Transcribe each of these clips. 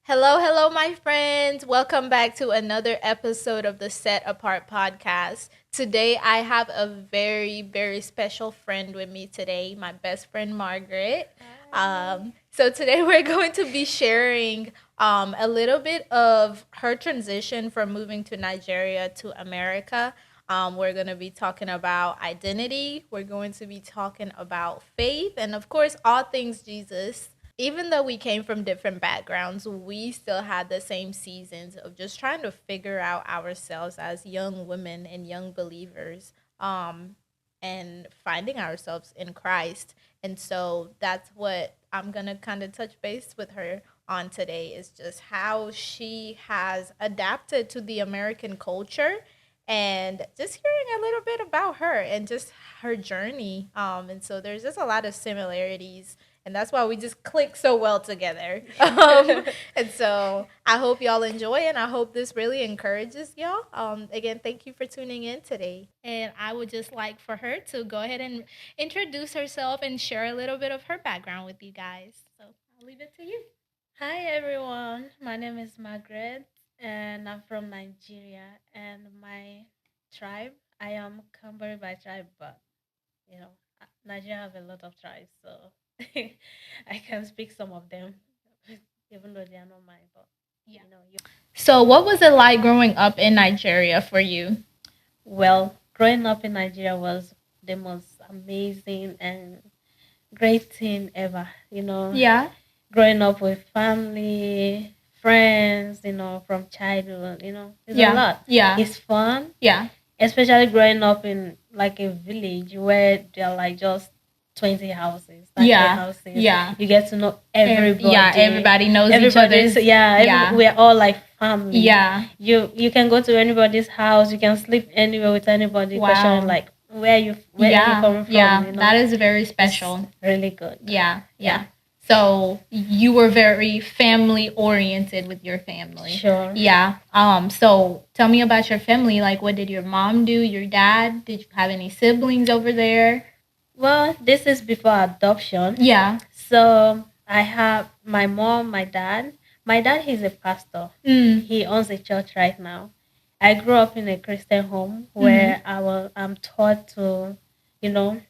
Hello, hello, my friends. Welcome back to another episode of the Set Apart podcast. Today, I have a very, very special friend with me today, my best friend, Margaret. So, today we're going to be sharing a little bit of her transition from moving to Nigeria to America. We're going to be talking about identity, we're going to be talking about faith, and of course, all things Jesus. Even though we came from different backgrounds, we still had the same seasons of just trying to figure out ourselves as young women and young believers, and finding ourselves in Christ. And so that's what I'm going to kind of touch base with her on today is just how she has adapted to the American culture and just hearing a little bit about her and just her journey. And so there's just a lot of similarities, and that's why we just click so well together. And so I hope y'all enjoy, and I hope this really encourages y'all. Again, thank you for tuning in today. And I would just like for her to go ahead and introduce herself and share a little bit of her background with you guys. So I'll leave it to you. Hi everyone, my name is Margaret and I'm from Nigeria and my tribe, I am Kambari by tribe, but Nigeria have a lot of tribes, so I can speak some of them, even though they are not mine, but Yeah. you know, So, what was it like growing up in Nigeria for you? well, growing up in Nigeria was the most amazing and great thing ever, Yeah. growing up with family, friends, from childhood, it's a Yeah. lot. Yeah. It's fun, Yeah. especially growing up in like a village where there are like just 20 houses, 30 Yeah. houses. Yeah. You get to know everybody. Yeah, everybody knows each Everybody's other's. yeah, we're all like family. Yeah. You can go to anybody's house, you can sleep anywhere with anybody. Question Wow. like where are you coming from? Yeah, that is very It's special. really good. Yeah. Yeah. So you were very family oriented with your family. Sure. Yeah. So tell me about your family. Like, what did your mom do? Your dad? Did you have any siblings over there? Well, this is before adoption. Yeah. So I have my mom, my dad. My dad, he's a pastor. He owns a church right now. I grew up in a Christian home where I'm taught to, you know,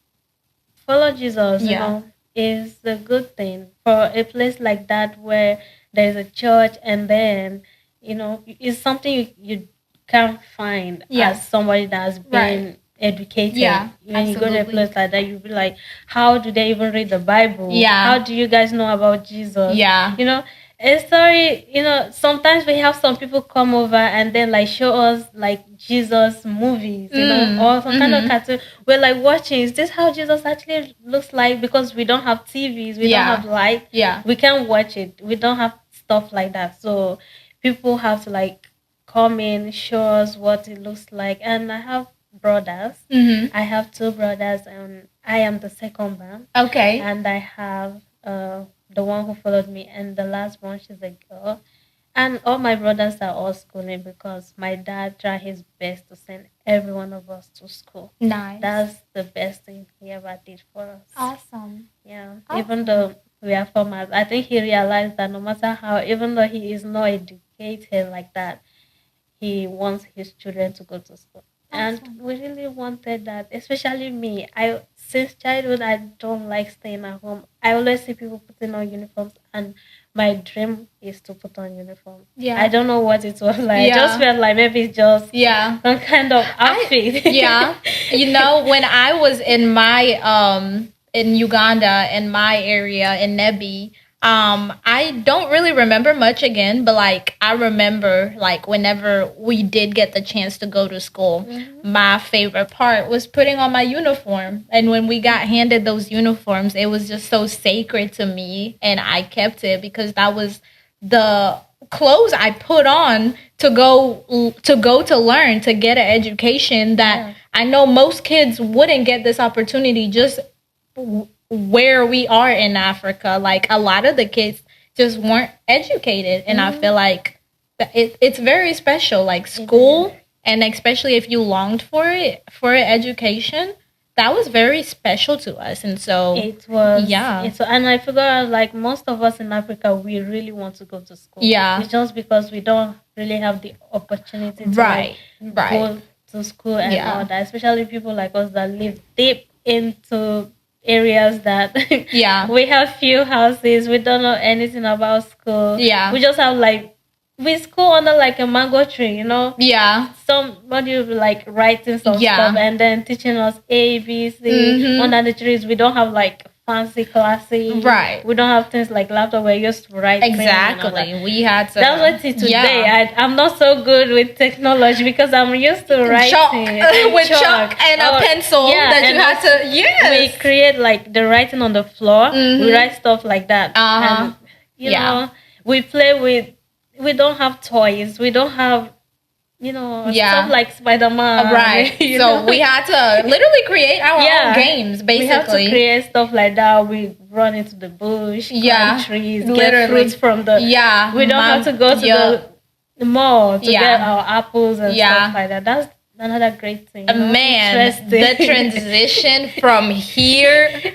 follow Jesus. Yeah. Is a good thing for a place like that where there's a church and then, it's something you can't find as somebody that's been educated. Yeah, When you go to a absolutely. place like that, you'll be like, how do they even read the Bible? Yeah. How do you guys know about Jesus? Yeah. A story, sometimes we have some people come over and then like show us like Jesus movies, or some kind of cartoon. We're like watching, is this how Jesus actually looks like? Because we don't have TVs, we don't have light, Yeah. we can't watch it. We don't have stuff like that. So people have to like come in, show us what it looks like. And I have brothers. I have two brothers and I am the second one. Okay. And I have the one who followed me and the last one, she's a girl. And all my brothers are all schooling because my dad tried his best to send every one of us to school. Nice. That's the best thing he ever did for us. Awesome. Yeah. Awesome. Even though we are farmers, I think he realized that no matter how, even though he is not educated like that, he wants his children to go to school. And we really wanted that, especially me. I since childhood I don't like staying at home. I always see people putting on uniforms, and my dream is to put on uniform. Yeah. I don't know what it was like. Yeah. I just felt like maybe it's just Yeah. some kind of outfit. Yeah. When I was in Uganda, in my area in Nebi, I don't really remember much again, but like I remember like whenever we did get the chance to go to school, my favorite part was putting on my uniform. And when we got handed those uniforms, it was just so sacred to me, and I kept it because that was the clothes I put on to go to learn, to get an education that I know most kids wouldn't get this opportunity just where we are in Africa. Like a lot of the kids just weren't educated, and I feel like it's very special. Like school, and especially if you longed for it, for education, that was very special to us. And so, It was, yeah, and I figure like most of us in Africa, we really want to go to school. yeah, It's just because we don't really have the opportunity to like right, right, go to school and all yeah, that. Especially people like us that live deep into areas that yeah, we have few houses. We don't know anything about school. yeah, We just have like we school under like a mango tree, you know. yeah, Somebody will be like writing some yeah, stuff and then teaching us A, B, C. mm-hmm. Under the trees, we don't have like fancy classes. Right. We don't have things like laptop. We're used to writing. Exactly. We had to. That's what it today. Yeah. I'm not so good with technology because I'm used to writing Chalk with chalk and a pencil that you had to. Yes. We create like the writing on the floor. Mm-hmm. We write stuff like that. And you know, we play with. We don't have toys. We don't have, stuff like Spider-Man. Right. So know? We had to literally create our own games, basically. We have to create stuff like that. We run into the bush, climb trees, literally. Get fruits from the... Yeah. We don't have to go to the mall to get our apples and stuff like that. That's another great thing. Man, the transition from here,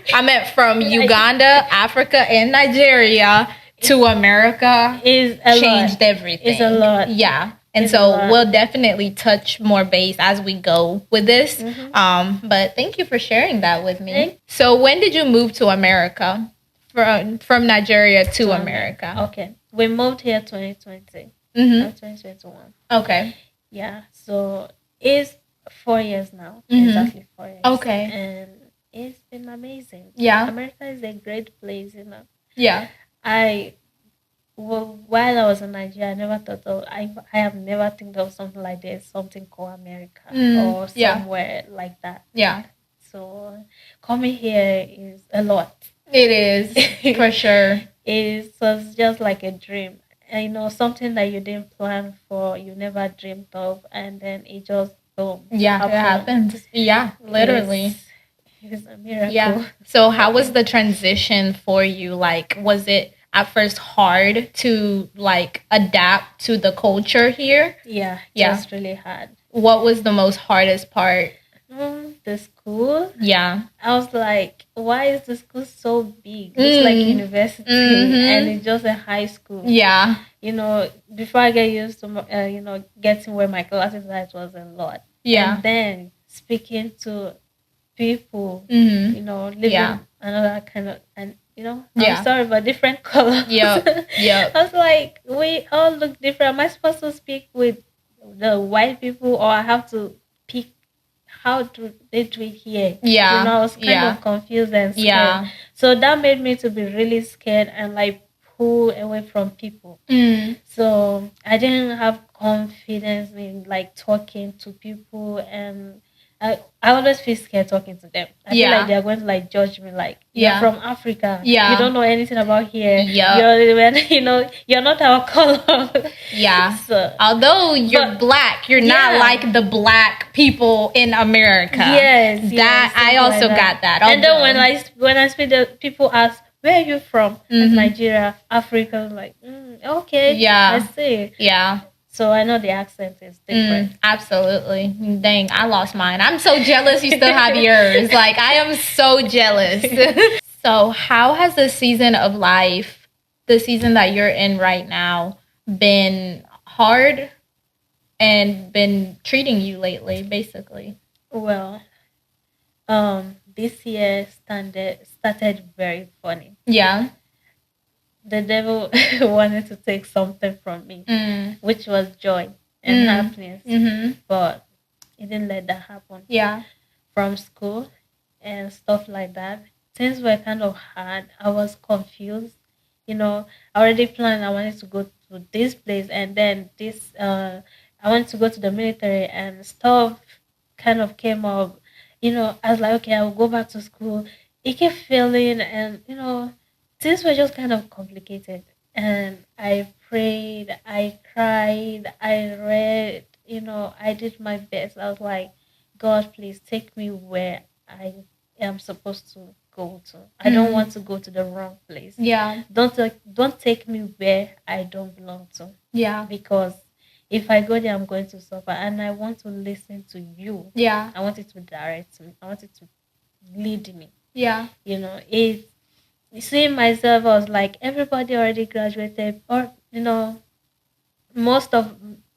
from Uganda, Africa, and Nigeria to America is changed everything. It's a lot. Yeah. And so we'll definitely touch more base as we go with this. Mm-hmm. But thank you for sharing that with me. So when did you move to America? From Nigeria to America? Okay. We moved here 2020. 2021. Okay. Yeah. So it's 4 years now. Exactly 4 years. Okay. And it's been amazing. Yeah. America is a great place, Yeah. While I was in Nigeria, I never thought I have never think of something like this, something called America or somewhere like that. Yeah. So coming here is a lot. It is, for sure. It was just like a dream. And, something that you didn't plan for, you never dreamed of, and then it just boom. Yeah, it happened. Yeah, literally. It's a miracle. Yeah. So how was the transition for you? Like, was it at first hard to like adapt to the culture here? Yeah. It's really hard. What was the most hardest part? The school. Yeah. I was like, why is the school so big? It's like university and it's just a high school. Yeah. Before I get used to, getting where my classes are, it was a lot. Yeah. And then speaking to people, living another kind of, and I'm sorry, but different colors. Yeah. I was like, we all look different. Am I supposed to speak with the white people, or I have to pick how do they do it here? Yeah. I was kind of confused and scared. Yeah. So that made me to be really scared and like pull away from people. So I didn't have confidence in like talking to people, and I always feel scared talking to them. I feel like they're going to like judge me, like you're from Africa. You don't know anything about here. You're not our color. Yeah. So, although you're black, you're not like the black people in America. Yes. That I also got that. And then when I speak, the people ask, where are you from? Nigeria, Africa. I'm like, okay. Yeah. I see. Yeah. So I know the accent is different. Absolutely. Dang, I lost mine. I'm so jealous you still have yours. Like, I am so jealous. So how has the season of life, the season that you're in right now, been hard and been treating you lately, basically? Well, this year started very funny. Yeah. The devil wanted to take something from me, which was joy and happiness. But he didn't let that happen. Yeah. From school and stuff like that, things were kind of hard. I was confused. I already planned I wanted to go to this place, and then I wanted to go to the military, and stuff kind of came up. I was like, okay, I'll go back to school. It kept failing, and things were just kind of complicated. And I prayed, I cried, I read, I did my best. I was like, God, please take me where I am supposed to go to. I don't want to go to the wrong place. Yeah. Don't take me where I don't belong to. Yeah. Because if I go there, I'm going to suffer. And I want to listen to you. Yeah. I want it to direct me. I want it to lead me. Yeah. It seeing myself, I was like, everybody already graduated, or most of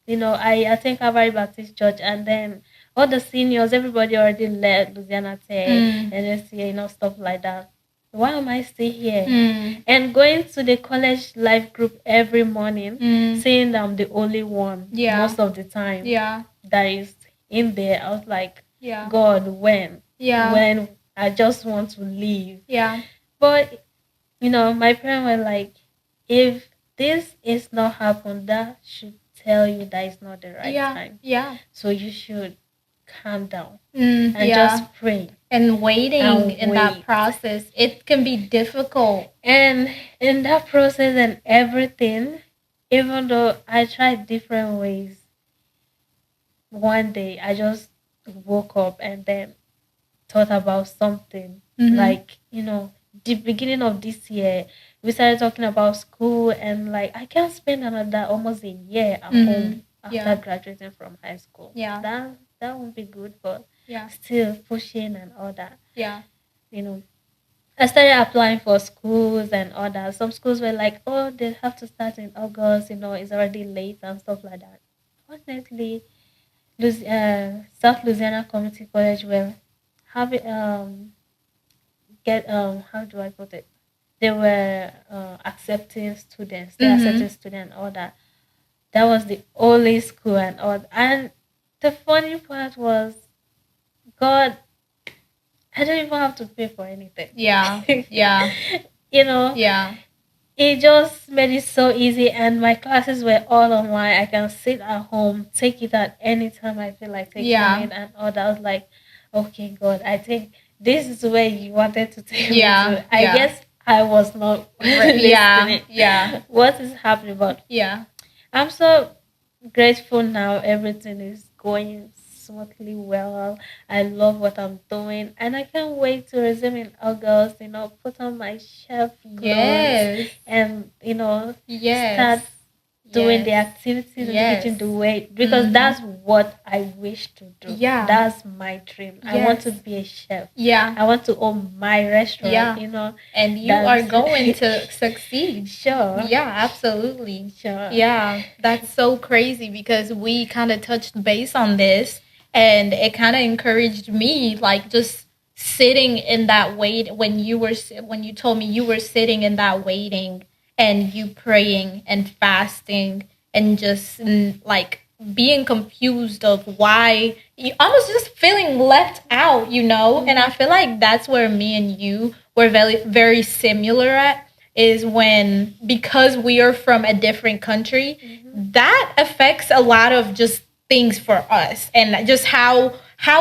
I think Calvary Baptist Church, and then all the seniors, everybody already left Louisiana Tech, NSCA, stuff like that. Why am I still here? And going to the college life group every morning, seeing that I'm the only one most of the time that is in there, I was like, God, when? When I just want to leave. But my parents were like, if this is not happened, that should tell you that it's not the right time. So you should calm down and just pray. And waiting in that process, it can be difficult. And in that process and everything, even though I tried different ways, one day I just woke up and then thought about something. Like, the beginning of this year, we started talking about school, and like, I can't spend another almost a year at home after graduating from high school. That won't be good, but still pushing and all that. I started applying for schools and all that. Some schools were like, oh, they have to start in August, it's already late and stuff like that. Fortunately, South Louisiana Community College will have it, how do I put it? They were accepting students. They accepted students, all that. That was the only school and all. And the funny part was, God, I don't even have to pay for anything. It just made it so easy, and my classes were all online. I can sit at home, take it at any time I feel like taking it, and all that. I was like, okay, God, I think this is where you wanted to take me to. I guess I was not listening. What is happening? But I'm so grateful now. Everything is going smoothly well. I love what I'm doing, and I can't wait to resume in August. Put on my chef clothes and start doing the activities in the kitchen the way, because that's what I wish to do. That's my dream. I want to be a chef. I want to own my restaurant. And you are going to succeed. Sure. Absolutely. Sure. That's so crazy, because we kind of touched base on this, and it kind of encouraged me, like, just sitting in that wait when you told me you were sitting in that waiting, and you praying and fasting, and just like being confused of why you almost just feeling left out, and I feel like that's where me and you were very, very similar at, is when, because we are from a different country, that affects a lot of just things for us, and just how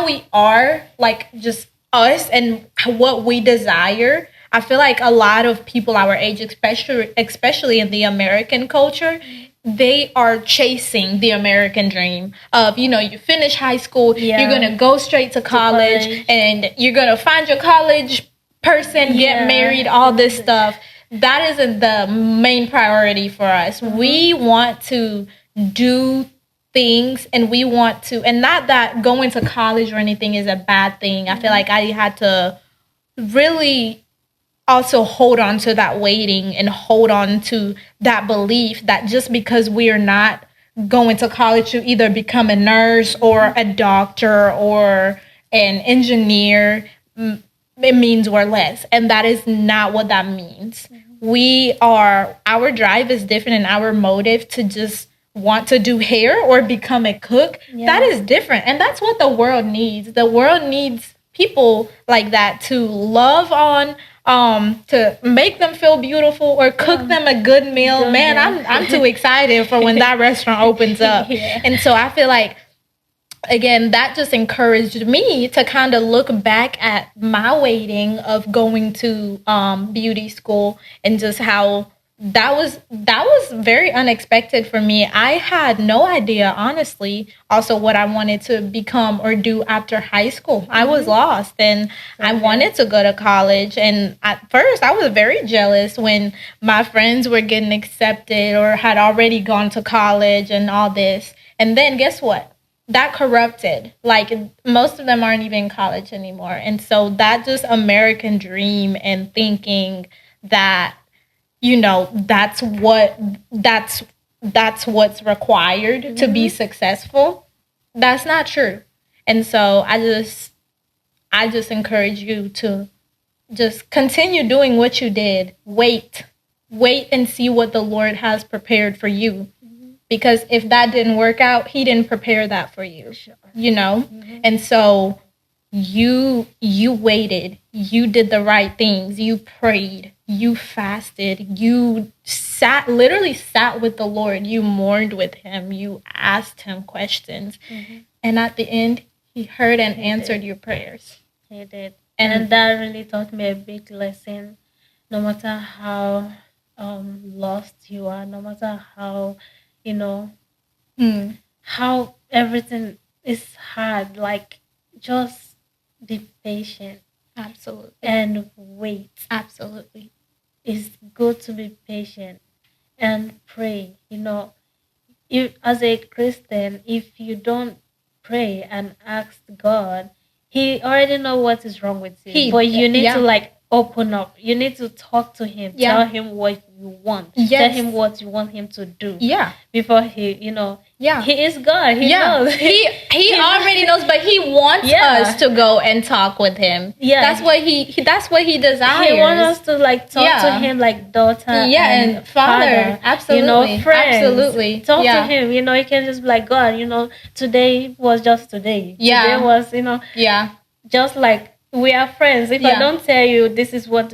we are, like, just us and what we desire. I feel like a lot of people our age, especially in the American culture, they are chasing the American dream of, you finish high school, you're going to go straight to college, and you're going to find your college person, get married, all this stuff. That isn't the main priority for us. We want to do things, and we want to, and not that going to college or anything is a bad thing. I feel like I had to really also hold on to that waiting, and hold on to that belief that just because we are not going to college to either become a nurse or a doctor or an engineer, it means we're less. And that is not what that means. Our drive is different, and our motive to just want to do hair or become a cook, that is different. And that's what the world needs. The world needs people like that to love on, to make them feel beautiful, or cook them a good meal. Man, I'm too excited for when that restaurant opens up. And so I feel like, again, that just encouraged me to kind of look back at my waiting of going to beauty school, and just how that was very unexpected for me. I had no idea, honestly, also what I wanted to become or do after high school. I was lost, and I wanted to go to college. And at first, I was very jealous when my friends were getting accepted or had already gone to college and all this. And then guess what? that corrupted. Like most of them aren't even in college anymore. And so that just American dream and thinking that, you know, that's what's required to be successful. That's not true. And so I just encourage you to just continue doing what you did. Wait and see what the Lord has prepared for you. Because if that didn't work out, he didn't prepare that for you. Sure. You know? And so you waited, you did the right things, you prayed, you fasted, you literally sat with the Lord, you mourned with him, you asked him questions. And at the end, he heard and answered your prayers. He did. And that really taught me a big lesson. No matter how lost you are, no matter how, you know, how everything is hard, like just be patient. Absolutely. And wait. Absolutely. It's good to be patient and pray. You know, if as a Christian, if you don't pray and ask God, he already know what is wrong with you. But you need to like open up. You need to talk to him. Tell him what you want. Tell him what you want him to do. Before he, you know, he is God. He knows. He already knows, but he wants us to go and talk with him. That's what he desires. He wants us to like talk to him like daughter and father. Absolutely. You know, friends. Absolutely. Talk to him. You know, you can just be like, God, you know, today was just today. Today was, you know, just like we are friends. If I don't tell you this is what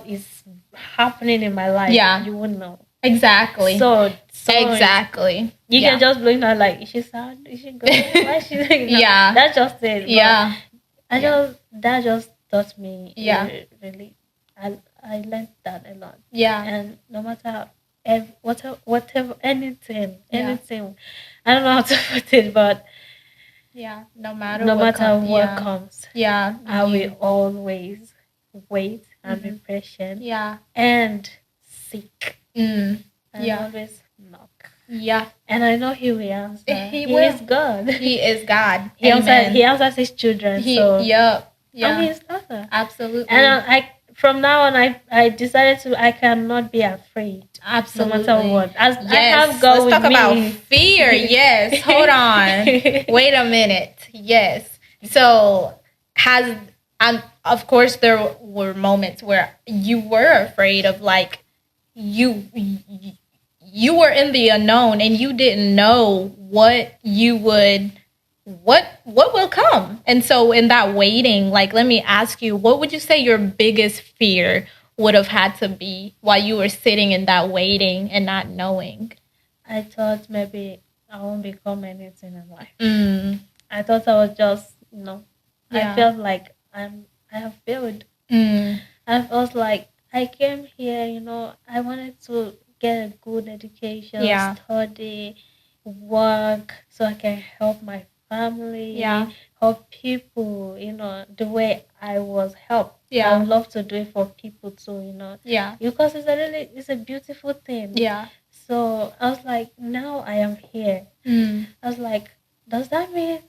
is happening in my life, you wouldn't know. Exactly. So exactly. You can just blink at like, is she sad? Is she good? Why is she like, no, that's just it. That just taught me. Really, I learned that a lot. And no matter whatever anything, I don't know how to put it, but no matter what comes, I will always wait and be patient. And seek. And always knock. And I know he will answer. He is God. He is God. He answers his children. I'm his daughter. Absolutely. And from now on, I decided I cannot be afraid. Absolutely. No matter what. I have God with me. Let's talk about fear. Yes. Hold on. Wait a minute. Yes. So of course there were moments where you were afraid of like you were in the unknown and you didn't know what will come. And so in that waiting, like, let me ask you, what would you say your biggest fear would have had to be while you were sitting in that waiting and not knowing? I thought maybe I won't become anything in life. I thought I was just, I felt like I have failed. I was like, I came here, I wanted to get a good education, study, work, so I can help my family, help people, the way I was helped. I would love to do it for people too, because it's a beautiful thing. So I was like, now I am here. I was like, does that mean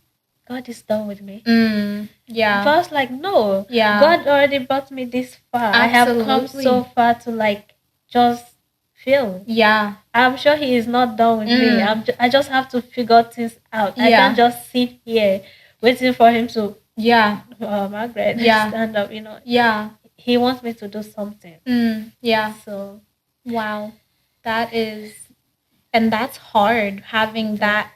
God is done with me? But I was like, no. God already brought me this far. Absolutely. I have come so far to like just feel. I'm sure he is not done with me. I just have to figure things out. I can't just sit here waiting for him to Margaret, stand up, He wants me to do something. So wow. That's hard, having that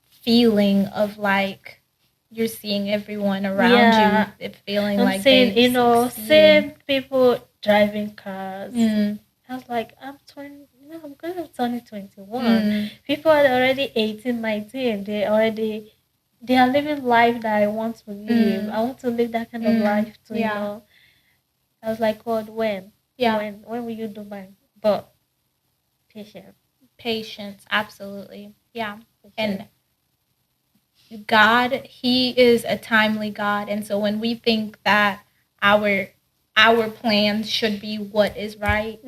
feeling of like you're seeing everyone around you, it feeling and like seeing people driving cars. I was like, I'm going to turn 21. People are already 18, 19. They are living life that I want to live. I want to live that kind of life too. I was like, God, when? When will you do mine? But patience, absolutely. And God, he is a timely God. And so when we think that our plans should be what is right,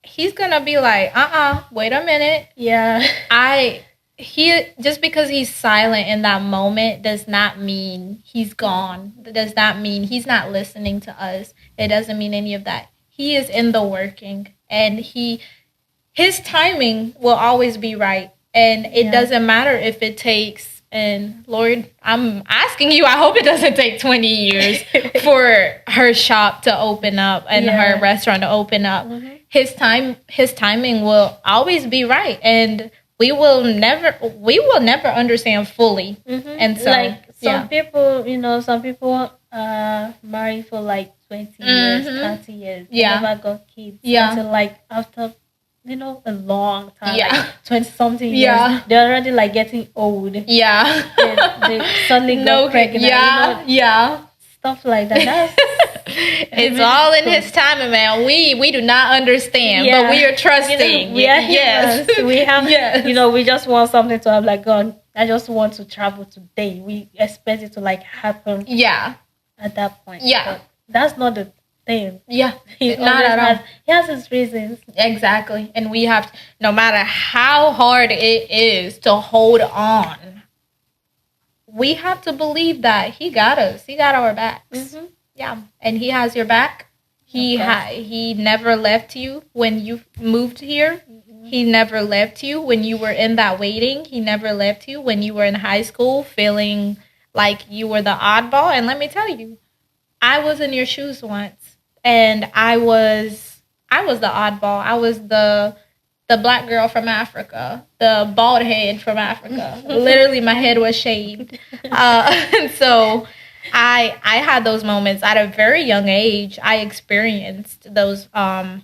he's gonna be like, wait a minute. he just because he's silent in that moment does not mean he's gone. It does not mean he's not listening to us. It doesn't mean any of that. He is in the working, and his timing will always be right. And it doesn't matter if it takes, and Lord, I'm asking you, I hope it doesn't take 20 years for her shop to open up and her restaurant to open up. Mm-hmm. His timing will always be right. And we will never understand fully. Mm-hmm. And so, like some people, some people marry for like 20 years, 30 years. They never got kids. Until like after a long time, like 20 something years, they're already like getting old. They suddenly got pregnant. Stuff like that. It's all in his timing, man. We do not understand, but we are trusting. We are humans. We have, we just want something to have like, God, I just want to travel today. We expect it to like happen. At that point. But that's not the thing. He not at all. He has his reasons. Exactly. And we have, no matter how hard it is to hold on, we have to believe that he got us. He got our backs. Mm-hmm. And he has your back. He never left you when you moved here. Mm-hmm. He never left you when you were in that waiting. He never left you when you were in high school feeling like you were the oddball. And let me tell you, I was in your shoes once, and I was the oddball. I was the black girl from Africa, the bald head from Africa. Literally, my head was shaved. And so I had those moments at a very young age. I experienced those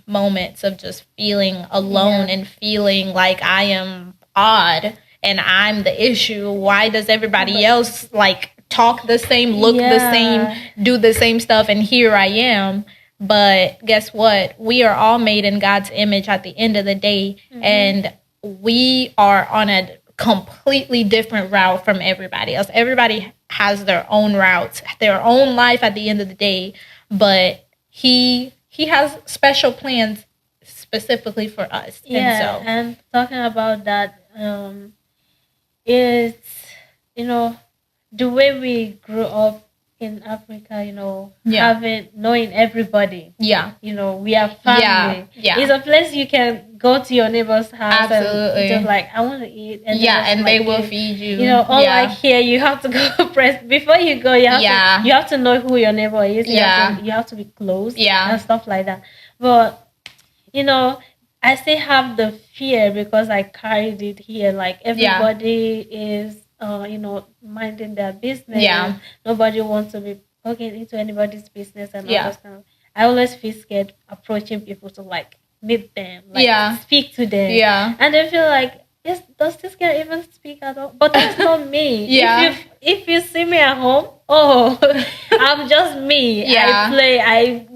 moments of just feeling alone and feeling like I am odd and I'm the issue. Why does everybody else like talk the same, look the same, do the same stuff, and here I am? But guess what? We are all made in God's image at the end of the day, and we are on a completely different route from everybody else. Everybody has their own routes, their own life at the end of the day, but he has special plans specifically for us. And talking about that, it's the way we grew up in Africa, knowing everybody. We are family. It's a place you can go to your neighbor's house and just like, I want to eat. And and they will feed you. Unlike here, you have to go press before you go. You have to know who your neighbor is. You have to be close. And stuff like that. But I still have the fear because I carried it here. Like everybody is minding their business. Nobody wants to be poking into anybody's business and all those kind of. I always feel scared approaching people to like meet them, like speak to them. And they feel like, does this girl even speak at all? But that's not me. If you see me at home, I'm just me. I play, I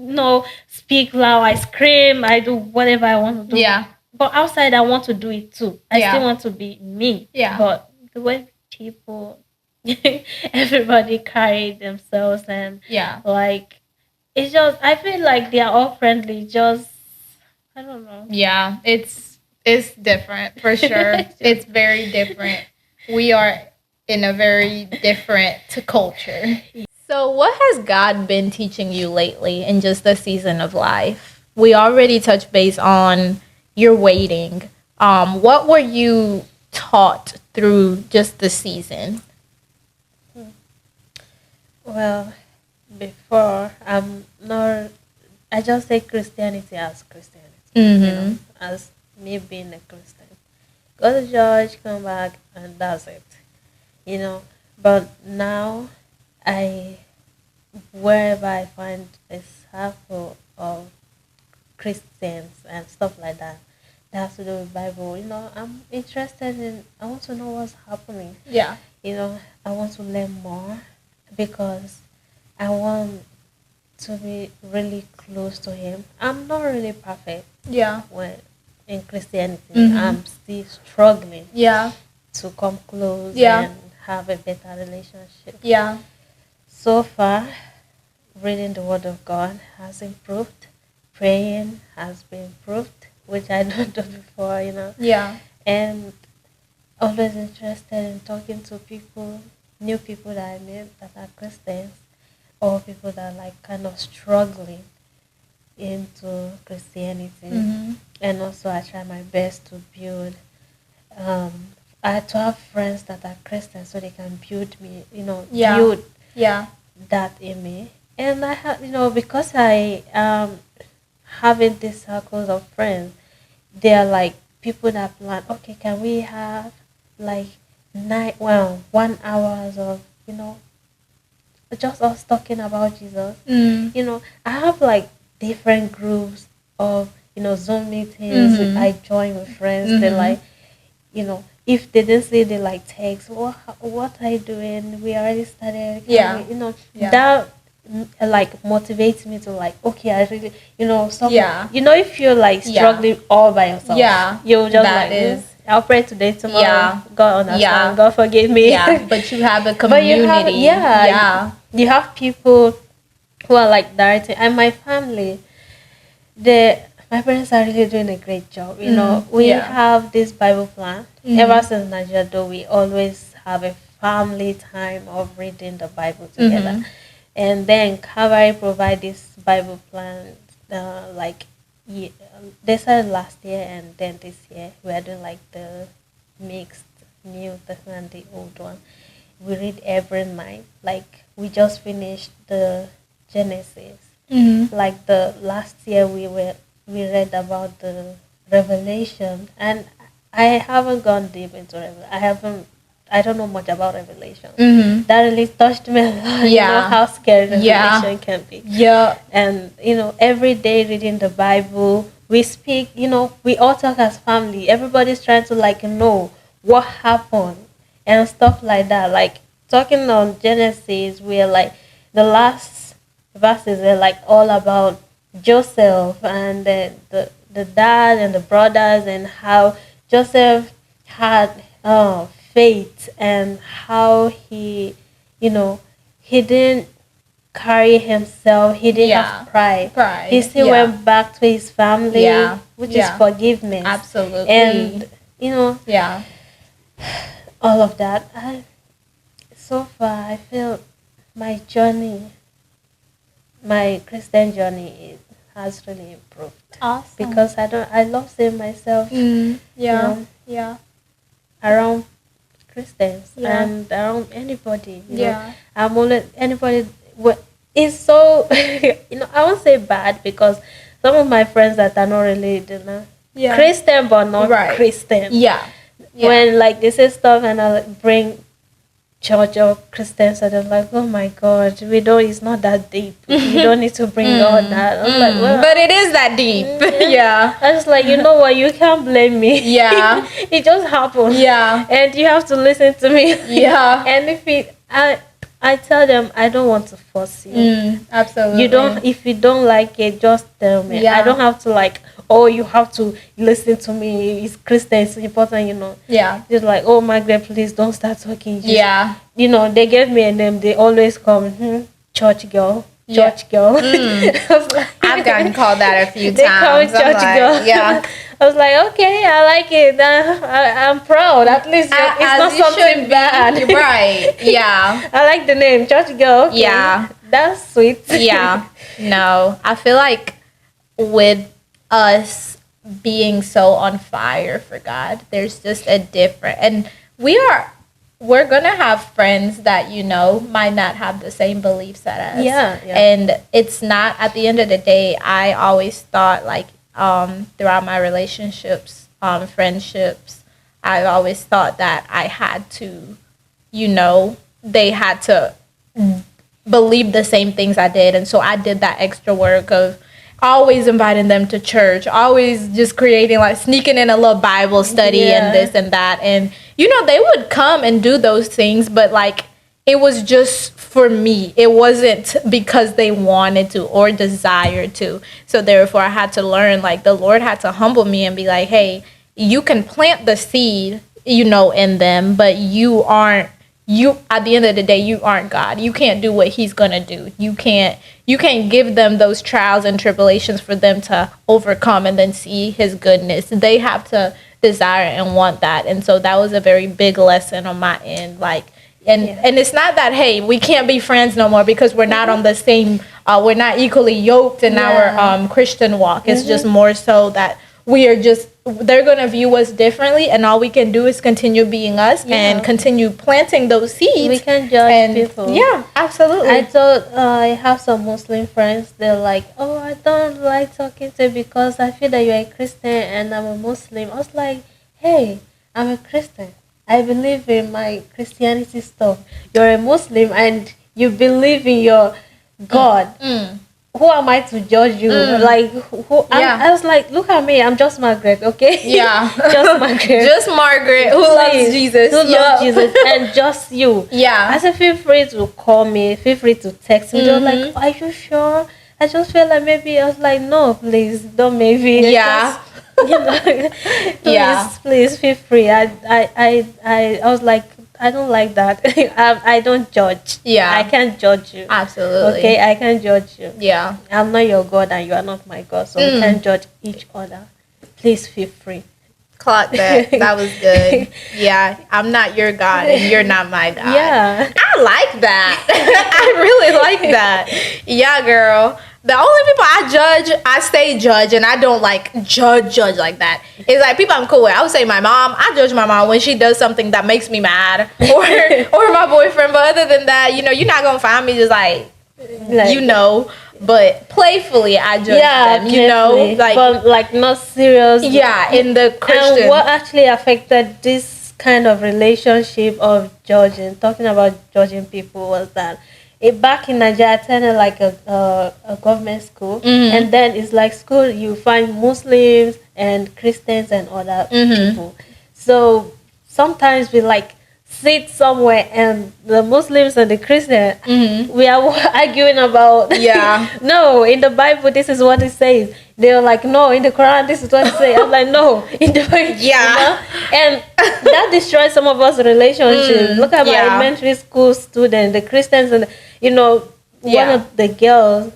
speak loud, I scream, I do whatever I want to do. But outside I want to do it too. I still want to be me. But the way people everybody carry themselves and like it's just, I feel like they are all friendly, just I don't know. It's different for sure. It's very different. We are in a very different culture. So what has God been teaching you lately in just the season of life? We already touched base on your waiting. What were you taught through just the season? Well, before I just say Christianity as Christianity, as me being a Christian. Go to church, come back, and that's it. But now wherever I find a circle of Christians and stuff like that has to do with Bible, I'm interested I want to know what's happening. I want to learn more because I want to be really close to him. I'm not really perfect. When in Christianity, I'm still struggling. To come close and have a better relationship. So far, reading the Word of God has improved. Praying has been improved, which I don't do before, And always interested in talking to people, new people that I meet that are Christians, or people that are like kind of struggling into Christianity. Mm-hmm. And also, I try my best to build. Um, I had to have friends that are Christians so they can build me, Yeah. build Yeah. that in me. And I have, because I having these circles of friends, they are like people that plan. Okay, can we have like 1 hours of just us talking about Jesus? Mm. I have like different groups of Zoom meetings. Mm-hmm. I join with friends. They Mm-hmm. like if they didn't see the like text, what are you doing? We already started. Yeah. Yeah. That like motivates me to like, okay, I really, stop. Yeah. If you're like Yeah. struggling all by yourself, Yeah. you'll just That like, is. I'll pray today, tomorrow. Yeah. God understand. Yeah. God forgive me. Yeah. But you have a But you have, community. yeah, Yeah. you have people who are like directing, and my family, my parents are really doing a great job. We Yeah. have this Bible plan. Mhm. Ever since Nigeria, though, we always have a family time of reading the Bible together. Mhm. And then Calvary provide this Bible plan, like they started last year, and then this year we are doing like the mixed New Testament and the old one. We read every night. Like we just finished the Genesis. Mhm. Like the last year we read about the Revelation, and I haven't gone deep into Revelation. I don't know much about Revelation. Mhm. That really touched me a lot. Yeah. How scary Yeah. Revelation can be. Yeah. And every day reading the Bible, we speak. We all talk as family. Everybody's trying to like know what happened and stuff like that. Like talking on Genesis, we're like the last verses are like all about Joseph and the dad and the brothers, and how Joseph had faith, and how he didn't carry himself. He didn't Yeah. have pride. Pride. He still Yeah. went back to his family, Yeah. which is Yeah. forgiveness. Absolutely. And Yeah. all of that. So far, I feel my journey, my Christian journey, has really improved Awesome. because I love seeing myself, Yeah. know, Yeah. around Christians Yeah. and around anybody. Yeah. I'm only anybody. It's so I won't say bad, because some of my friends that are not really Yeah. Christian but not Right. Christian. Yeah. Yeah. When like they say stuff and I like, bring church or Christians, and they're like, oh my God, it's not that deep. You don't need to bring all that. I was like, well, But it is that deep. Yeah. I was like, you know what, you can't blame me. Yeah. It just happened. Yeah. And you have to listen to me. Yeah. And I tell them I don't want to force you. Absolutely. If you don't like it, just tell me. Yeah. I don't have to like, oh, you have to listen to me. It's Christian, it's important. Yeah. Just like, oh, Margaret, please don't start talking. Yeah. They gave me a name. They always call me church girl. Yeah. Church girl. I was like, I've gotten called that a few they call me times. I'm church like, girl. Yeah. I was like, okay, I like it. I'm proud. At least it's As not you should something be. bad. You're right. Yeah. I like the name church girl. Okay. Yeah. That's sweet. Yeah. No, I feel like with us being so on fire for God, there's just a different, and we're gonna have friends that might not have the same beliefs as us. Yeah. And it's not, at the end of the day, I always thought like throughout my relationships, friendships, I always thought that I had to, they had to believe the same things I did. And so I did that extra work of always inviting them to church, always just creating, like sneaking in a little Bible study Yeah. and this and that. And, they would come and do those things, but like, it was just for me. It wasn't because they wanted to or desired to. So therefore I had to learn, like the Lord had to humble me and be like, hey, you can plant the seed, in them, but at the end of the day, you aren't God. You can't do what he's going to do. You can't give them those trials and tribulations for them to overcome and then see his goodness. They have desire and want that. And so that was a very big lesson on my end. Like, and it's not that, hey, we can't be friends no more because we're not on the same, we're not equally yoked in our Christian walk. It's just more so that we are just, they're going to view us differently, and all we can do is continue being us and continue planting those seeds. We can judge people. Yeah, absolutely. I thought I have some Muslim friends. They're like, oh, I don't like talking to you because I feel that you're a Christian and I'm a Muslim. I was like, hey, I'm a Christian. I believe in my Christianity stuff. You're a Muslim and you believe in your God. Who am I to judge you? Like, I was like, look at me, I'm just Margaret, okay? Yeah. Just Margaret. Just Margaret, who loves Jesus. Who loves Jesus, and just you. Yeah. I said, feel free to call me, feel free to text me. They were like, are you sure? I just felt like maybe, I was like, no, please, don't maybe. Yeah. Just, please feel free. I was like, I don't like that. I don't judge. Yeah. I can't judge you. Absolutely. Okay, I can't judge you. Yeah. I'm not your God and you are not my God, so we can't judge each other. Please feel free. Clock that. That was good. Yeah. I'm not your God and you're not my God. Yeah. I like that. I really like that. Yeah, girl. The only people I judge, I say judge, and I don't like judge like that. It's like people I'm cool with. I would say my mom. I judge my mom when she does something that makes me mad, or my boyfriend. But other than that, you're not gonna find me just like But playfully, I judge them. But like not serious. Yeah, in the Christian. And what actually affected this kind of relationship of judging, talking about judging people, was that back in Nigeria, I attended like a government school, and then it's like school you find Muslims and Christians and other people. So sometimes we like sit somewhere and the Muslims and the Christians we are arguing about no, in the Bible this is what it says. They're like, no, in the Quran this is what it says. I'm like, no, in the Bible. And that destroys some of us relationships. Look at my elementary school student, the Christians, and one of the girls,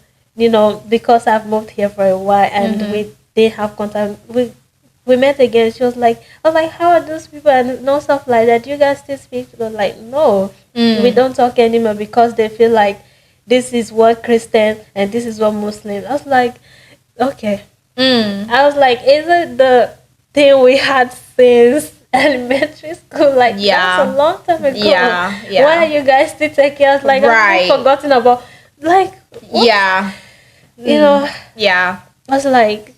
because I've moved here for a while and we didn't have contact, we met again. She was like, I was like, how are those people and no stuff like that? You guys still speak? She was like, no, we don't talk anymore because they feel like this is what Christian and this is what Muslim. I was like, okay. I was like, is it the thing we had since elementary school? Like, that's a long time ago. Why are you guys still taking us? Like, I've forgotten about, like, what? I was like,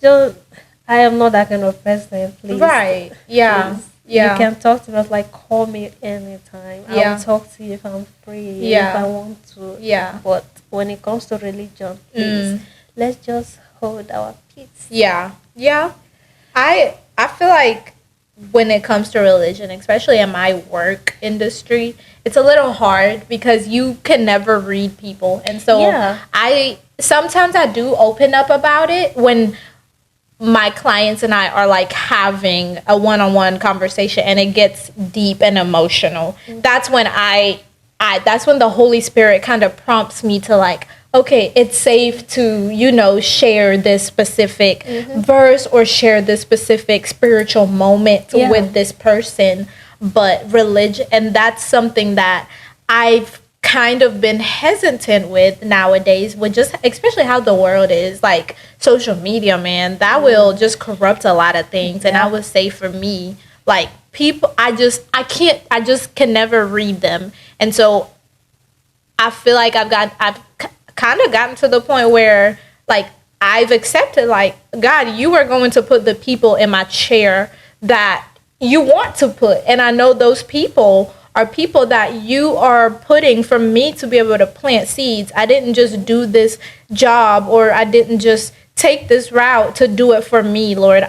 I am not that kind of person, please. Right. Yeah. Please. Yeah. You can talk to me. Like, call me anytime. I'll talk to you if I'm free. If I want to. Yeah. But when it comes to religion, please, let's just hold our peace. Yeah. Yeah. I feel like when it comes to religion, especially in my work industry, it's a little hard because you can never read people. And so sometimes I do open up about it when my clients and I are like having a one-on-one conversation and it gets deep and emotional. That's when that's when the Holy Spirit kind of prompts me to like, okay, it's safe to, share this specific verse or share this specific spiritual moment with this person. But religion, and that's something that I've kind of been hesitant with nowadays, with just especially how the world is, like social media, man, that will just corrupt a lot of things. And I would say for me, like people, I just can never read them. And so I feel like I've kind of gotten to the point where like I've accepted, like, God, you are going to put the people in my chair that you want to put. And I know those people are people that you are putting for me to be able to plant seeds. I didn't just do this job, or I didn't just take this route to do it for me, Lord.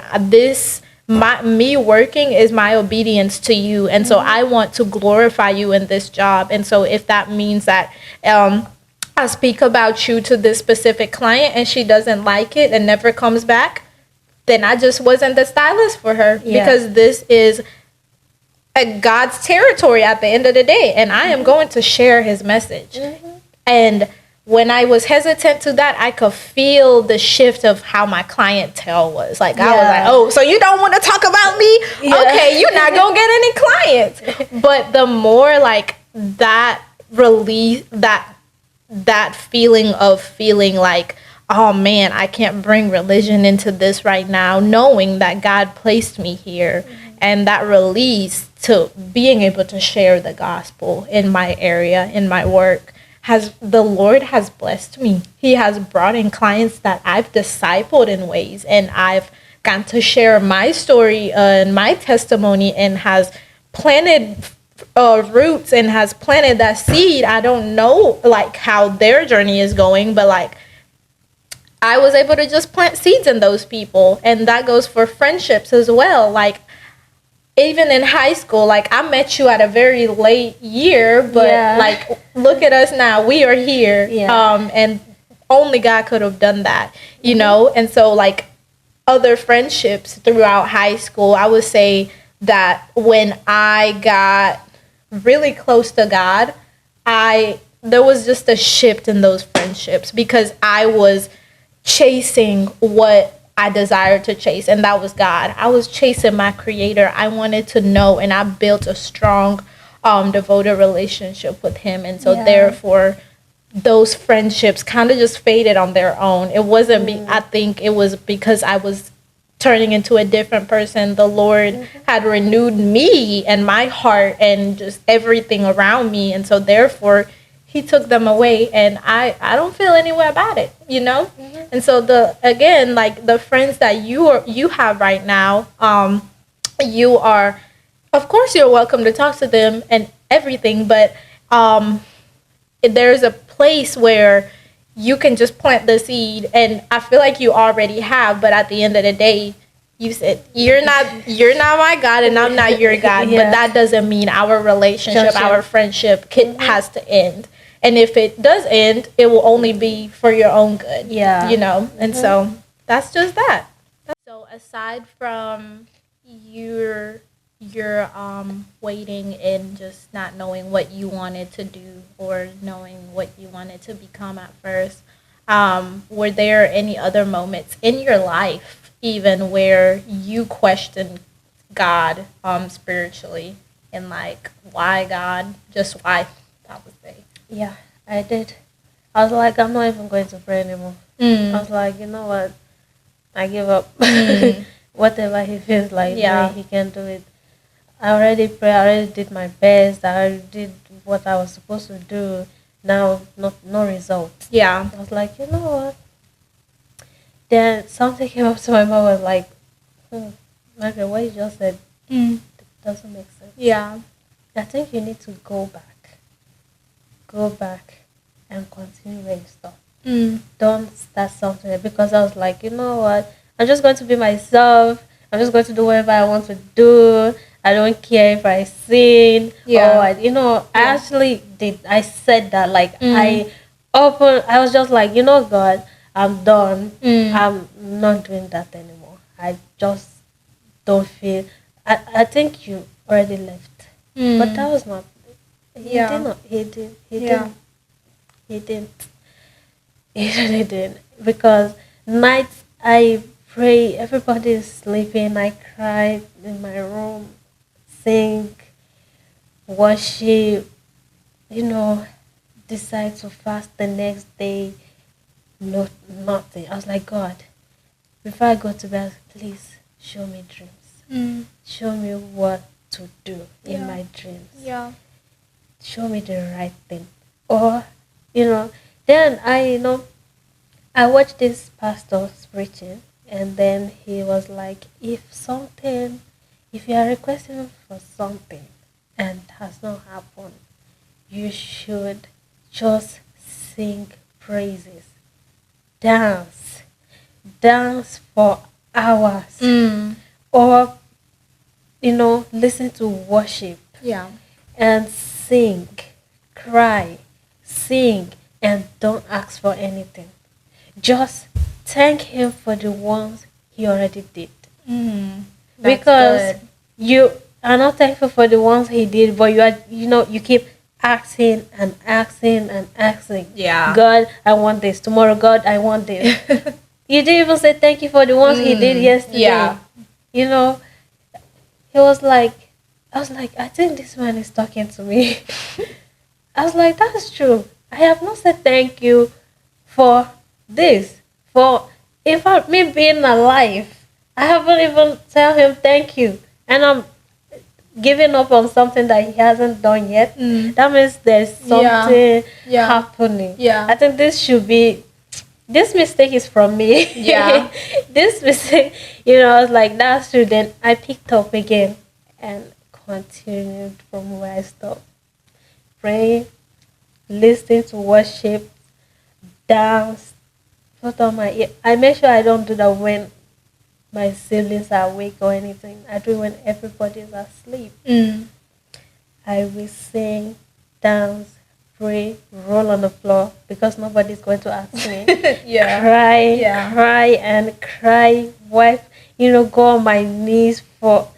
Me working is my obedience to you. And so I want to glorify you in this job. And so if that means that I speak about you to this specific client and she doesn't like it and never comes back, then I just wasn't the stylist for her, because this is God's territory at the end of the day, and I am going to share his message. And when I was hesitant to that, I could feel the shift of how my clientele was. Like, I was like, oh, so you don't want to talk about me? Yeah. Okay, you're not going to get any clients. But the more like that release, that feeling of feeling like, oh man, I can't bring religion into this right now, knowing that God placed me here, and that release to being able to share the gospel in my area, in my work, the Lord has blessed me. He has brought in clients that I've discipled in ways, and I've gotten to share my story and my testimony, and has planted roots and has planted that seed. I don't know like how their journey is going, but like I was able to just plant seeds in those people. And that goes for friendships as well. Like even in high school, like I met you at a very late year, but like look at us now, we are here. And only God could have done that, you know? And so like other friendships throughout high school, I would say that when I got really close to God, there was just a shift in those friendships because I was chasing what I desired to chase, and that was God. I was chasing my creator. I wanted to know, and I built a strong devoted relationship with him. And so therefore those friendships kind of just faded on their own. It wasn't I think it was because I was turning into a different person. The Lord had renewed me and my heart and just everything around me, and so therefore he took them away, and I don't feel any way about it, you know? And so the friends that you have right now, you are, of course you're welcome to talk to them and everything, but there's a place where you can just plant the seed, and I feel like you already have, but at the end of the day, you said you're not my God and I'm not your God, but that doesn't mean our relationship, our friendship has to end. And if it does end, it will only be for your own good. You know? And so that's just that. So aside from your waiting and just not knowing what you wanted to do or knowing what you wanted to become at first, were there any other moments in your life even where you questioned God spiritually and like, why God? Just why, I would say. Yeah, I did. I was like, I'm not even going to pray anymore. I was like, you know what? I give up. Whatever he feels like doing, he can do it. I already prayed. I already did my best. I already did what I was supposed to do. Now, no result. Yeah. I was like, you know what? Then something came up to my mind. Was like, Margaret, what you just said doesn't make sense. Yeah. I think you need to go back and continue where you stop. Don't start something, because I was like, you know what? I'm just going to be myself. I'm just going to do whatever I want to do. I don't care if I sin. I actually did. I said that, like, I was just like, you know, God, I'm done. I'm not doing that anymore. I just don't feel. I think you already left, but that was not. He didn't. He didn't. He didn't. He really didn't. Because nights I pray, everybody is sleeping. I cry in my room, sing, worship. Decide to fast the next day. No, nothing. I was like, God, before I go to bed, please show me dreams. Show me what to do in my dreams. Show me the right thing. Or, then I watched this pastor preaching, and then he was like, if you are requesting for something and it has not happened, you should just sing praises, dance for hours, or, listen to worship. And sing, cry, sing, and don't ask for anything. Just thank him for the ones he already did. Because good. You are not thankful for the ones he did, but you keep asking and asking and asking. Yeah. God, I want this. Tomorrow, God, I want this. You didn't even say thank you for the ones he did yesterday. Yeah. You know, he was like, I was like, I think this man is talking to me. I was like, that's true. I have not said thank you for this. For, in fact, me being alive, I haven't even tell him thank you. And I'm giving up on something that he hasn't done yet. That means there's something happening. Yeah. I think this mistake is from me. Yeah. This mistake, I was like, that's true. Then I picked up again and continued from where I stopped. Praying, listening to worship, dance, put on my ear. I make sure I don't do that when my siblings are awake or anything. I do it when everybody is asleep. I will sing, dance, pray, roll on the floor because nobody's going to ask me. Cry and cry. Wipe, go on my knees for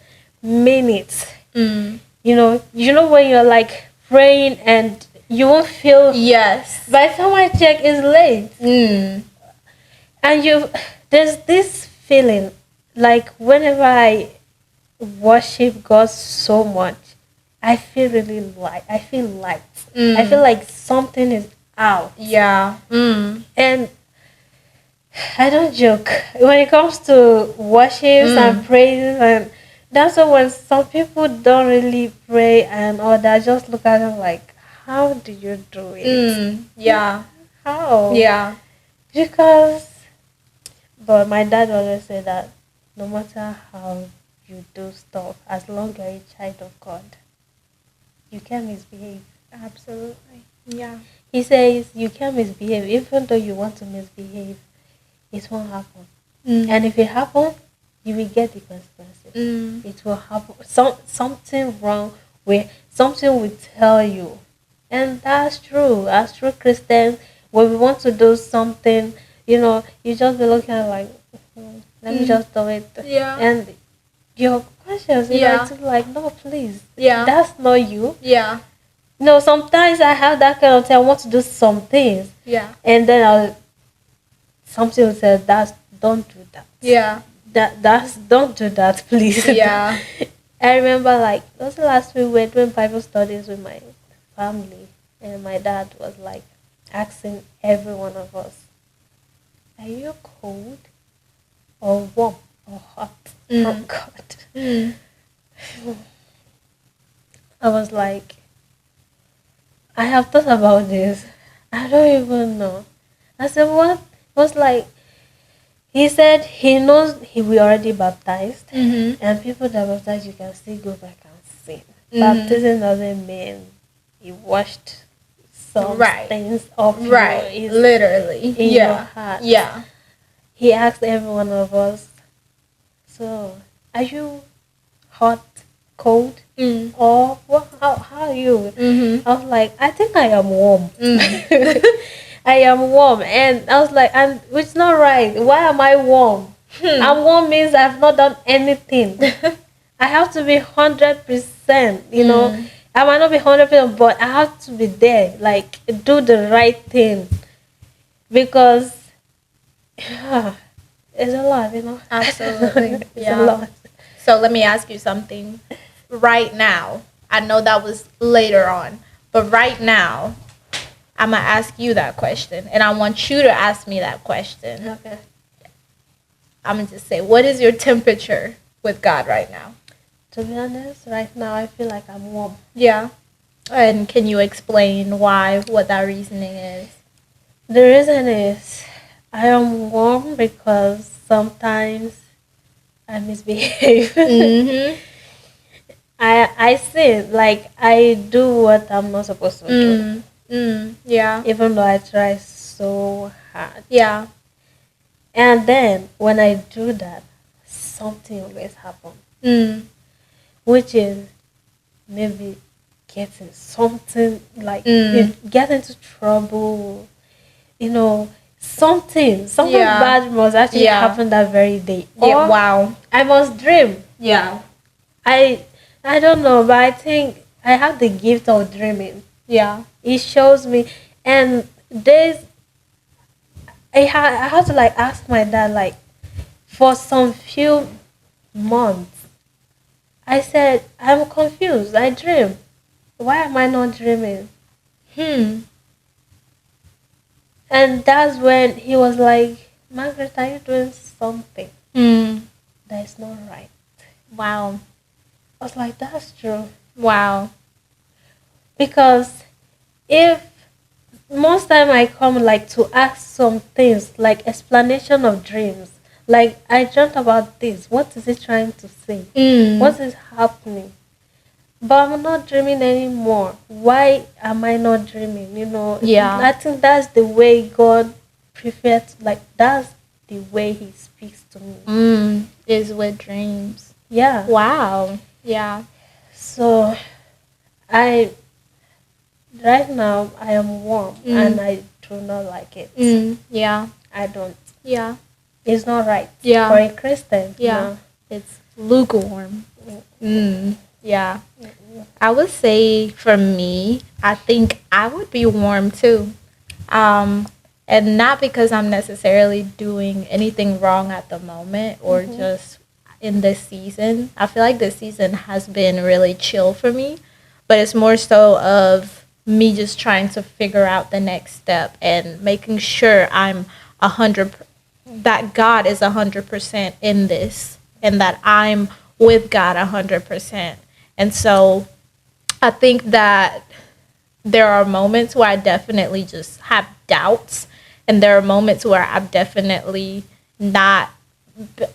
minutes. You know when you're like praying and you won't feel. Yes. By the time I check, it's late. And there's this feeling like whenever I worship God so much, I feel really light. I feel light. I feel like something is out. Yeah. And I don't joke. When it comes to worships and praises, and that's why when some people don't really pray and all that, just look at them like, how do you do it? Yeah. How? Yeah. But my dad always said that no matter how you do stuff, as long as you're a child of God, you can't misbehave. Absolutely. Yeah. He says you can't misbehave. Even though you want to misbehave, it won't happen. And if it happens, you will get the consequences. It will happen. Something wrong where something will tell you. And that's true. As true Christians, when we want to do something, you just be looking at like, let me just do it. Yeah. And your conscience is like, no, please. Yeah. That's not you. Yeah. Sometimes I have that kind of thing. I want to do some things. Yeah. And then something will say, don't do that. Yeah. Don't do that, please. Yeah. I remember those last week we were doing Bible studies with my family, and my dad was like asking every one of us, are you cold or warm or hot from God? I was like, I have thought about this. I don't even know. I said, what? Was like, he said he knows he we already baptized, and people that baptized, you can still go back and sin. Baptism doesn't mean he washed some things off literally in your heart. Yeah. He asked every one of us, so are you hot, cold, or what? How are you? I was like, I think I am warm. I am warm, and I was like, and which is not right. Why am I warm? I'm warm means I've not done anything. I have to be 100%. I might not be 100%, but I have to be there. Like, do the right thing, because it's a lot. Absolutely, it's a lot. So let me ask you something. Right now, I know that was later on, but right now, I'm going to ask you that question, and I want you to ask me that question. Okay. I'm going to just say, what is your temperature with God right now? To be honest, right now I feel like I'm warm. Yeah. And can you explain what that reasoning is? The reason is I am warm because sometimes I misbehave. I sin, like I do what I'm not supposed to do. Yeah. Even though I try so hard. Yeah. And then when I do that, something always happens. Which is maybe getting something like get into trouble. Something bad must actually happen that very day. Yeah. Wow. I must dream. Yeah. I don't know, but I think I have the gift of dreaming. Yeah. He shows me, and there's I had to like ask my dad like for some few months. I said I'm confused. I dream. Why am I not dreaming? Hmm. And that's when he was like, Margaret, are you doing something Hmm. that is not right? Wow. I was like, that's true. Wow. Because if most time I come like to ask some things like explanation of dreams, like I dreamt about this. What is it trying to say? Mm. What is happening? But I'm not dreaming anymore. Why am I not dreaming? You know, Yeah. I think that's the way God prefers, like, that's the way He speaks to me. Is with dreams. Yeah. Wow. Yeah. So, I, right now, I am warm and I do not like it. Yeah. I don't. Yeah. It's not right. Yeah. For a Christian. Yeah. No. It's lukewarm. Yeah. I would say for me, I think I would be warm too. Um, and not because I'm necessarily doing anything wrong at the moment or just in this season. I feel like this season has been really chill for me, but it's more so of me just trying to figure out the next step and making sure I'm 100 that God is 100% in this and that I'm with God 100%. And so I think that there are moments where I definitely just have doubts, and there are moments where I've definitely not.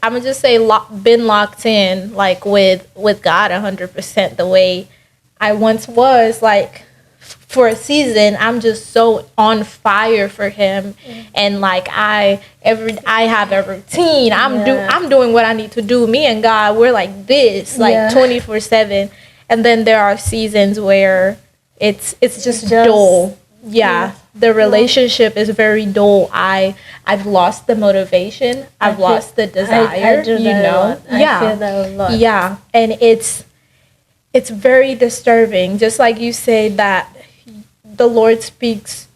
I'm gonna just say been locked in like with God 100% the way I once was. Like for a season, I'm just so on fire for Him, and like I have a routine. I'm doing what I need to do. Me and God, we're like this, like 24/7. And then there are seasons where it's just dull. Yeah, the relationship is very dull. I've lost the motivation. I've lost the desire. I do that a lot. I feel that a lot. Yeah, and it's very disturbing. Just like you say that the Lord speaks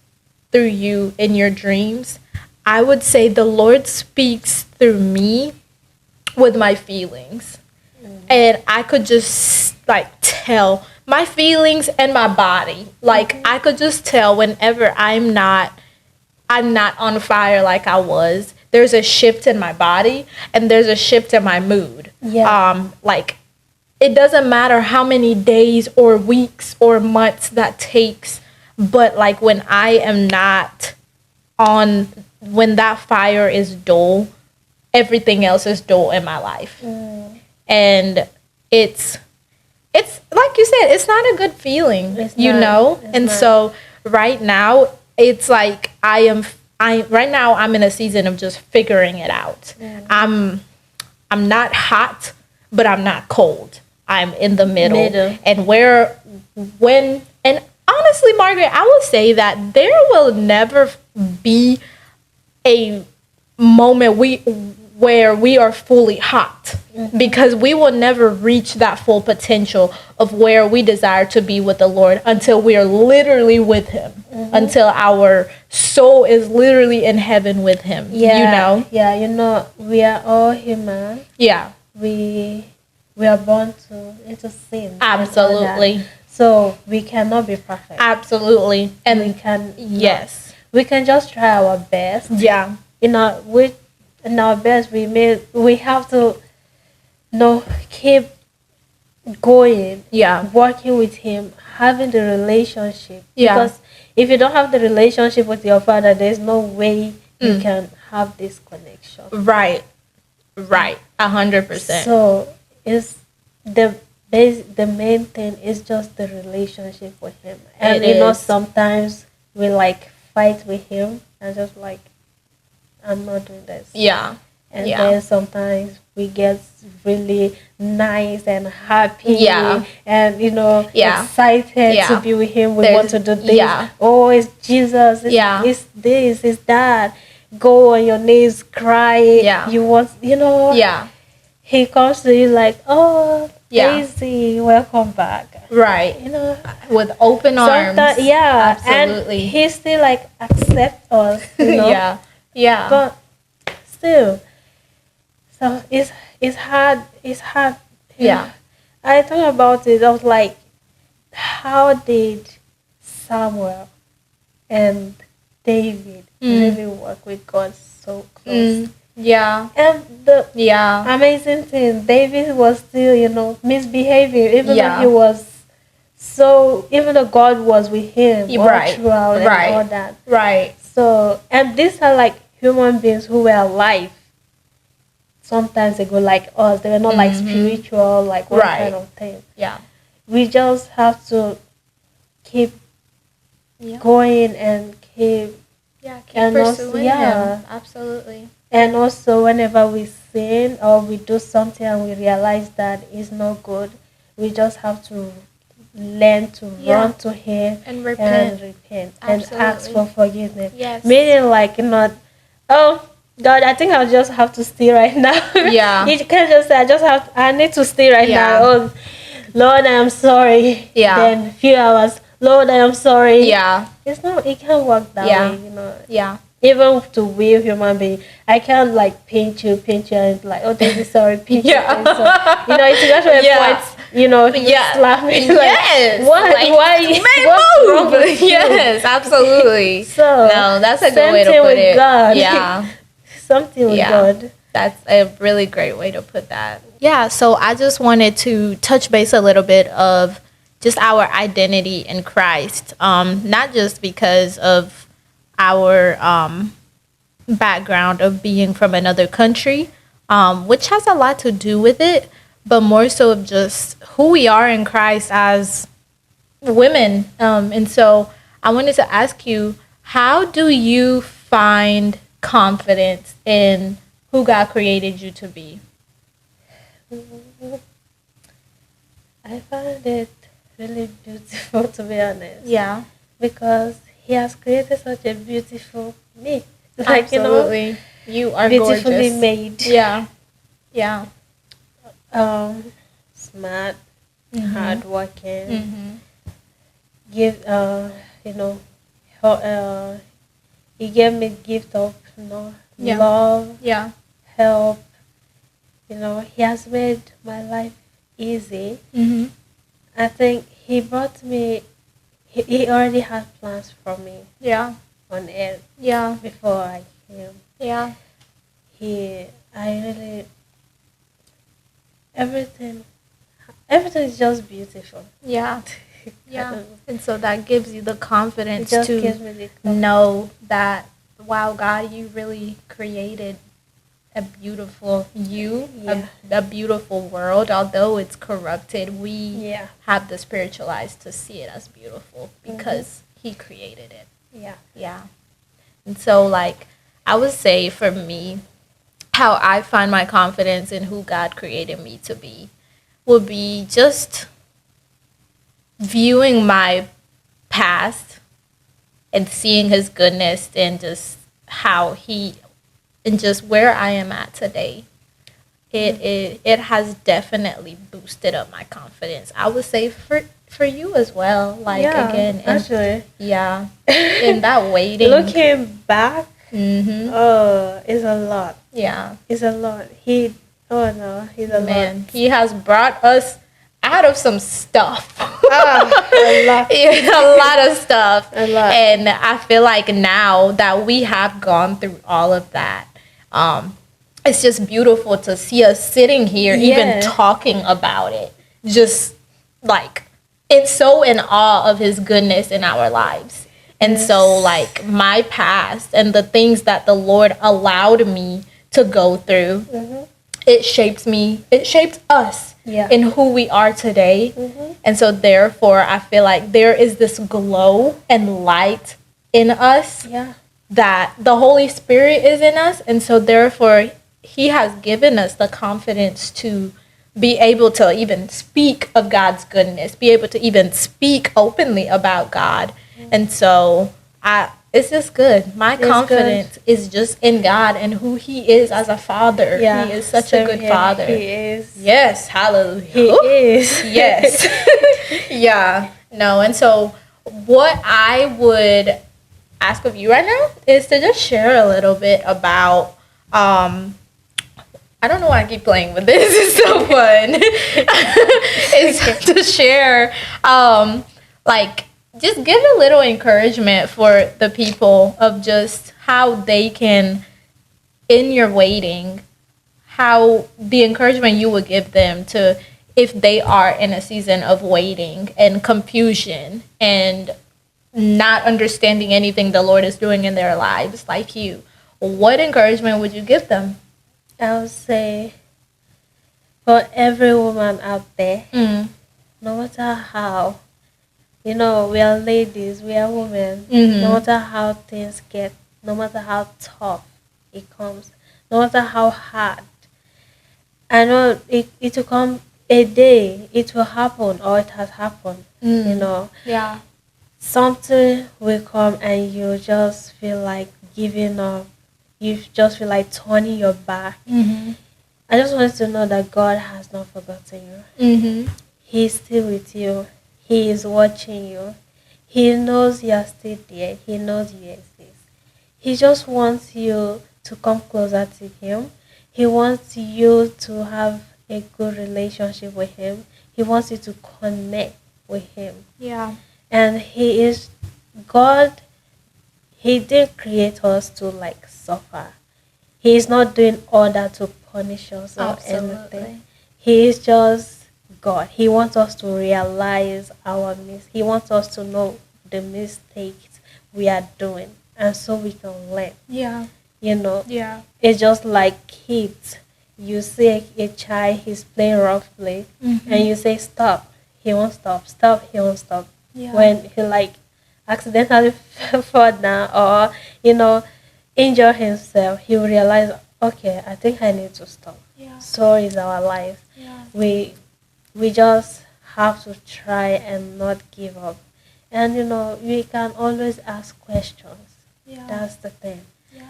through you in your dreams. I would say the Lord speaks through me with my feelings. And I could just like tell my feelings and my body. Like I could just tell whenever I'm not on fire like I was. There's a shift in my body and there's a shift in my mood. Yeah. Like it doesn't matter how many days or weeks or months that takes, but like when I am not on, when that fire is dull, everything else is dull in my life. And it's like you said, it's not a good feeling, you know? And so right now it's like right now I'm in a season of just figuring it out. I'm not hot, but I'm not cold. I'm in the middle. And and honestly, Margaret, I will say that there will never be a moment where we are fully hot, because we will never reach that full potential of where we desire to be with the Lord until we are literally with Him, until our soul is literally in heaven with Him. Yeah, you know, we are all human. Yeah, we are born into sin. Absolutely. So we cannot be perfect. Absolutely. And we can we can just try our best. Yeah. In our best, we have to keep going. Yeah. Working with Him, having the relationship. Yeah. Because if you don't have the relationship with your Father, there's no way you can have this connection. Right. 100%. So it's the main thing is just the relationship with Him. And sometimes we like fight with Him and just like, I'm not doing this. Yeah. And then sometimes we get really nice and happy. Yeah. And excited to be with Him. We want to do this. Yeah. Oh, it's Jesus. It's this, it's that. Go on your knees, cry. Yeah. You want, Yeah. He comes to you like, oh, Yeah. Daisy, welcome back. Right. You know, With open arms. sometimes, yeah, Absolutely. and he still like accept us, Yeah. Yeah. but still, so it's hard. It's hard. Yeah. I thought about it. I was like, how did Samuel and David really work with God so close? Yeah. And the Yeah. amazing thing, David was still, misbehaving, even Yeah. though he was so, even though God was with him all Right. throughout and Right. all that. Right. So, and these are like human beings who were alive sometimes ago, like us. They were not like spiritual, like one Right. kind of thing. Yeah. We just have to keep going and keep Yeah. Keep and also, pursuing yeah. him. Absolutely. And also, whenever we sin or we do something and we realize that it's not good, we just have to learn to run to Him And repent. and repent and ask Absolutely. for forgiveness. Yes. Meaning, like, not, oh, God, I think I'll just have to stay right now. Yeah. You can't just say, I need to stay right Yeah. now. Oh, Lord, I am sorry. Yeah. Then few hours, Lord, I am sorry. Yeah. It can't work that Yeah. way, Yeah. Even to we human being, I can't like pinch you and be like, oh, this is sorry, pinch Yeah. you. And so, it's just a Yeah. point, you Yeah. slap me. Like, Yes. What? Like, Why? may What's wrong move. with you? Yes, absolutely. So No, that's a good same way to thing put with it. God. Yeah. Something with Yeah. God. That's a really great way to put that. Yeah, so I just wanted to touch base a little bit of just our identity in Christ. Not just because of our background of being from another country, which has a lot to do with it, but more so of just who we are in Christ as women. And so I wanted to ask you, how do you find confidence in who God created you to be? I find it really beautiful, to be honest. Yeah. Because He has created such a beautiful me. Like, Absolutely. You are beautifully gorgeous. made. Yeah. Yeah. Smart, hardworking. Mm-hmm. Give He gave me gift of Yeah. love, Yeah. help. He has made my life easy. Mm-hmm. I think He brought me. He already had plans for me Yeah. on earth Yeah. before I came. Yeah. I really everything is just beautiful. Yeah. I Yeah. don't know. And so that gives you the It confidence just to gives me the confidence. know that, wow, God, you really created a beautiful a beautiful world. Although it's corrupted, we Yeah. have the spiritual eyes to see it as beautiful because He created it. Yeah. Yeah. And so, like, I would say for me, how I find my confidence in who God created me to be would be just viewing my past and seeing His goodness and just how He and just where I am at today. It has definitely boosted up my confidence. I would say for you as well. Like, Yeah, again, and actually. yeah, in that waiting. Looking back, Mm-hmm. it's a lot. Yeah, It's a lot. He's a man, He has brought us out of some stuff. a lot. Yeah, a lot of stuff. A lot. And I feel like now that we have gone through all of that, it's just beautiful to see us sitting here, even Yeah. talking about it. Just like, it's so in awe of His goodness in our lives. And so, like, my past and the things that the Lord allowed me to go through, it shapes me, it shaped us Yeah. in who we are today. And so, therefore, I feel like there is this glow and light in us Yeah. that the Holy Spirit is in us. And so, therefore, He has given us the confidence to be able to even speak of God's goodness, be able to even speak openly about God. And so It's just good. My It's good. confidence is just in God and who He is as a father. He Yeah, is such a same good here. father. He is. Yes, hallelujah. He Whew. is. Yes. Yeah. No, and so what I would ask of you right now is to just share a little bit about I don't know why I keep playing with this. It's so fun. It's to share, like, just give a little encouragement for the people of just how they can, in your waiting, how the encouragement you would give them to if they are in a season of waiting and confusion and not understanding anything the Lord is doing in their lives, like you. What encouragement would you give them? I would say for every woman out there, Mm. no matter how, we are ladies, we are women, no Mm-hmm. matter how things get, no matter how tough it comes, no matter how hard, I know it will come a day, it will happen or it has happened, you Mm. know. Yeah. Something will come and you just feel like giving up. You just feel like turning your back. Mm-hmm. I just want you to know that God has not forgotten you. Mm-hmm. He's still with you. He is watching you. He knows you are still there. He knows you exist. He just wants you to come closer to Him. He wants you to have a good relationship with Him. He wants you to connect with Him. Yeah. And He is God. He didn't create us to like suffer. He is not doing all that to punish us or anything. Absolutely. He is just God. He wants us to realize our mistakes. He wants us to know the mistakes we are doing, and so we can learn. Yeah. Yeah. It's just like kids. You see a child, he's playing roughly, Mm-hmm. and you say stop. He won't stop. Stop. He won't stop. Yeah. When he like accidentally fall down or injure himself, he will realize, okay, I think I need to stop. Yeah. So is our life. Yeah. We just have to try and not give up. And we can always ask questions. Yeah. That's the thing. Yeah.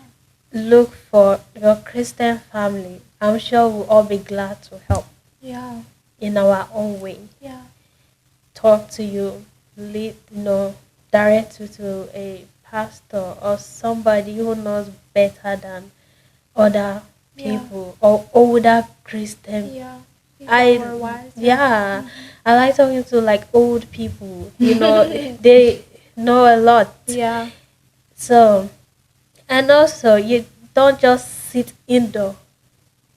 Look for your Christian family. I'm sure we'll all be glad to help Yeah. in our own way. Yeah. Talk to you, lead, direct you to a pastor or somebody who knows better than other Yeah. people or older Christian. Yeah. I More wise. yeah, I like talking to like old people. They know a lot. Yeah. So, and also you don't just sit indoor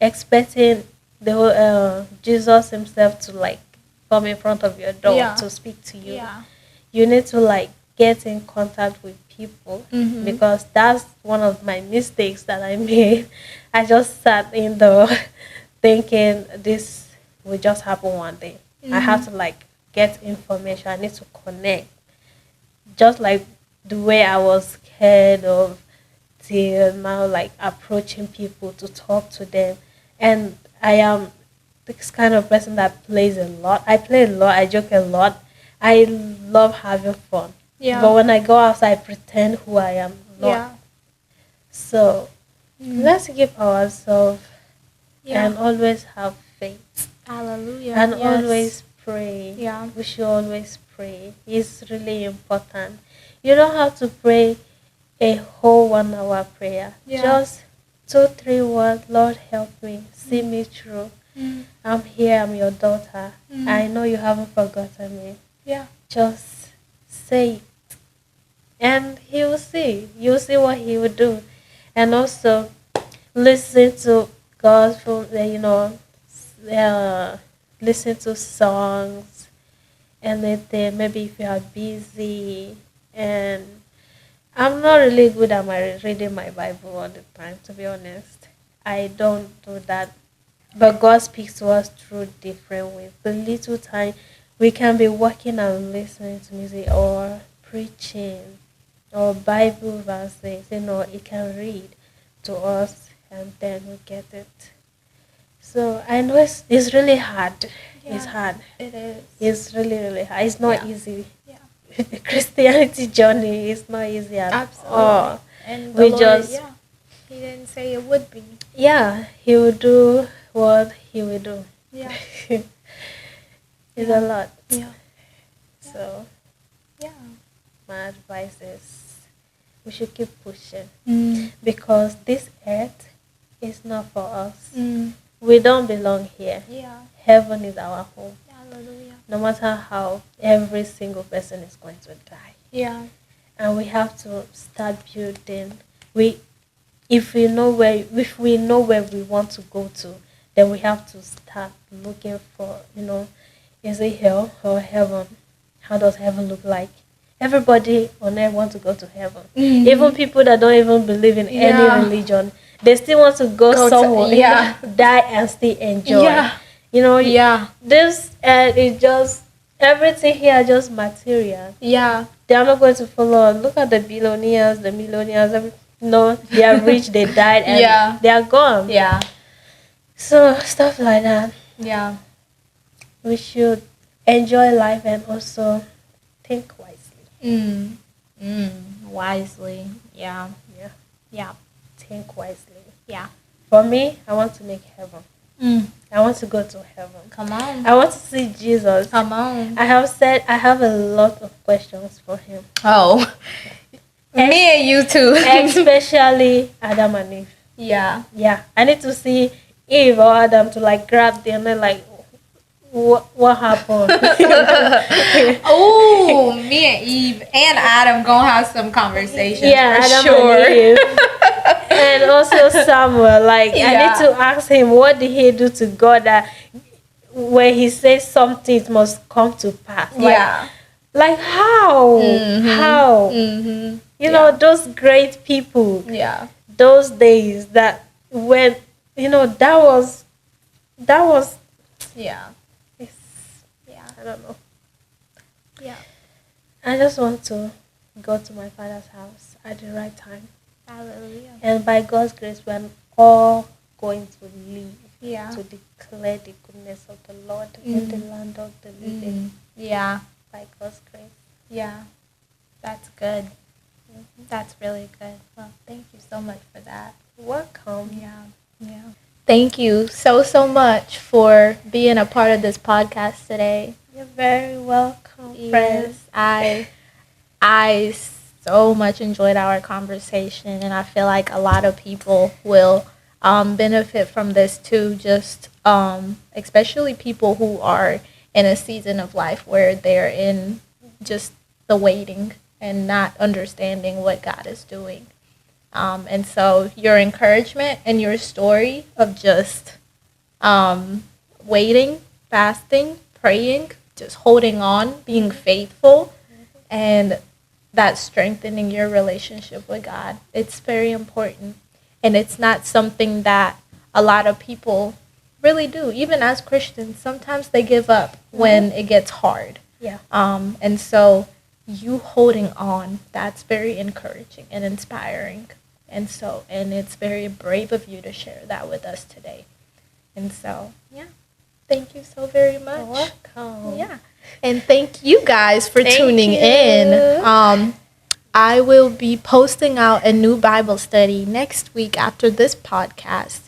expecting the Jesus himself to like come in front of your door Yeah. to speak to you. Yeah. You need to like get in contact with people Mm-hmm. because that's one of my mistakes that I made. I just sat indoor thinking this will just happen one day. I have to like get information. I need to connect. Just like the way I was scared of till now, like approaching people to talk to them. And I am this kind of person that plays a lot. I play a lot. I joke a lot. I love having fun. Yeah. But when I go outside, I pretend who I am not. Yeah. So Mm. let's give ourselves Yeah. and always have faith Hallelujah. and Yes. always pray. Yeah. We should always pray. It's really important. You don't have to pray a whole 1 hour prayer. Yeah. Just 2, 3 words. Lord, help me. See me through. Mm. I'm here. I'm your daughter. Mm. I know you haven't forgotten me. Yeah. Just say it. And he will see. You'll see what he will do. And also listen to God from listen to songs, anything. Maybe if you are busy, and I'm not really good at my reading my Bible all the time. To be honest, I don't do that. But God speaks to us through different ways. The little time we can be working and listening to music or preaching or Bible verses, it can read to us and then we get it. So I know it's really hard. It's Yeah. hard. It is. It's really, really hard. It's not Yeah. easy. Yeah. the Christianity journey is not easy at Absolutely. all. And We just yeah, he didn't say it would be. yeah, he will do what he will do. Yeah. It's a lot. Yeah. So Yeah. my advice is we should keep pushing Mm. because this earth is not for us. Mm. We don't belong here. Yeah. Heaven is our home. Hallelujah. No matter how every single person is going to die. Yeah. And we have to start building. If we know where we want to go to, then we have to start looking for, is it hell or heaven? How does heaven look like? Everybody on earth wants to go to heaven. Mhm. Even people that don't even believe in Yeah. any religion, they still want to go somewhere, yeah. die and still enjoy. Yeah. Yeah. This is just everything here, just material. Yeah. They are not going to follow. Look at the billionaires, the millionaires. No, they are rich. They died and Yeah. they are gone. Yeah. So stuff like that. Yeah. We should enjoy life and also think wisely. Wisely. Yeah. Yeah, Yeah. think wisely. Yeah. For me, I want to make heaven. I want to go to heaven. Come on. I want to see Jesus. Come on. I have a lot of questions for him. Oh. Me and you too. Especially Adam and Eve. Yeah. Yeah, I need to see Eve or Adam to like grab them and like, what happened? Oh, me and Eve and Adam gonna have some conversations. Yeah, for Adam sure. and Eve. And also Samuel, like I Yeah. need to ask him what did he do to God that when he says something it must come to pass. Yeah. Like how? Mhm. How? Mm-hmm. You know, those great people, Yeah. those days that when that was Yeah. it's, Yeah. I don't know. Yeah. I just want to go to my father's house at the right time. Hallelujah. And by God's grace, we're all going to live Yeah. to declare the goodness of the Lord in the land of the living. Yeah. By God's grace. Yeah. That's good. That's really good. Well, thank you so much for that. Welcome. Yeah. Yeah. Thank you so much for being a part of this podcast today. You're very welcome, friends. Yes, I so much enjoyed our conversation, and I feel like a lot of people will benefit from this too. Just especially people who are in a season of life where they're in just the waiting and not understanding what God is doing. And so your encouragement and your story of just waiting, fasting, praying, just holding on, being faithful, and that strengthening your relationship with God. It's very important. And it's not something that a lot of people really do. Even as Christians, sometimes they give up when it gets hard. Yeah. And so you holding on, that's very encouraging and inspiring. And it's very brave of you to share that with us today. And so, yeah, thank you so very much. You're welcome. Yeah. And thank you guys for Thank tuning you. in. I will be posting out a new Bible study next week after this podcast.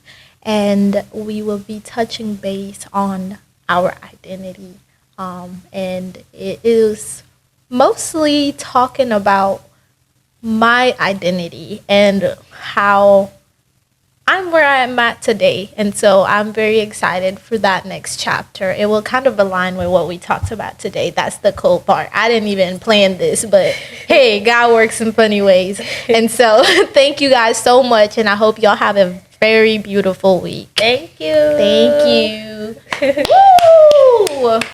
And we will be touching base on our identity. And it is mostly talking about my identity and how I'm where I am at today. And so I'm very excited for that next chapter. It will kind of align with what we talked about today. That's the cool part. I didn't even plan this, but hey, God works in funny ways. And so thank you guys so much. And I hope y'all have a very beautiful week. Thank you. Thank you. Woo!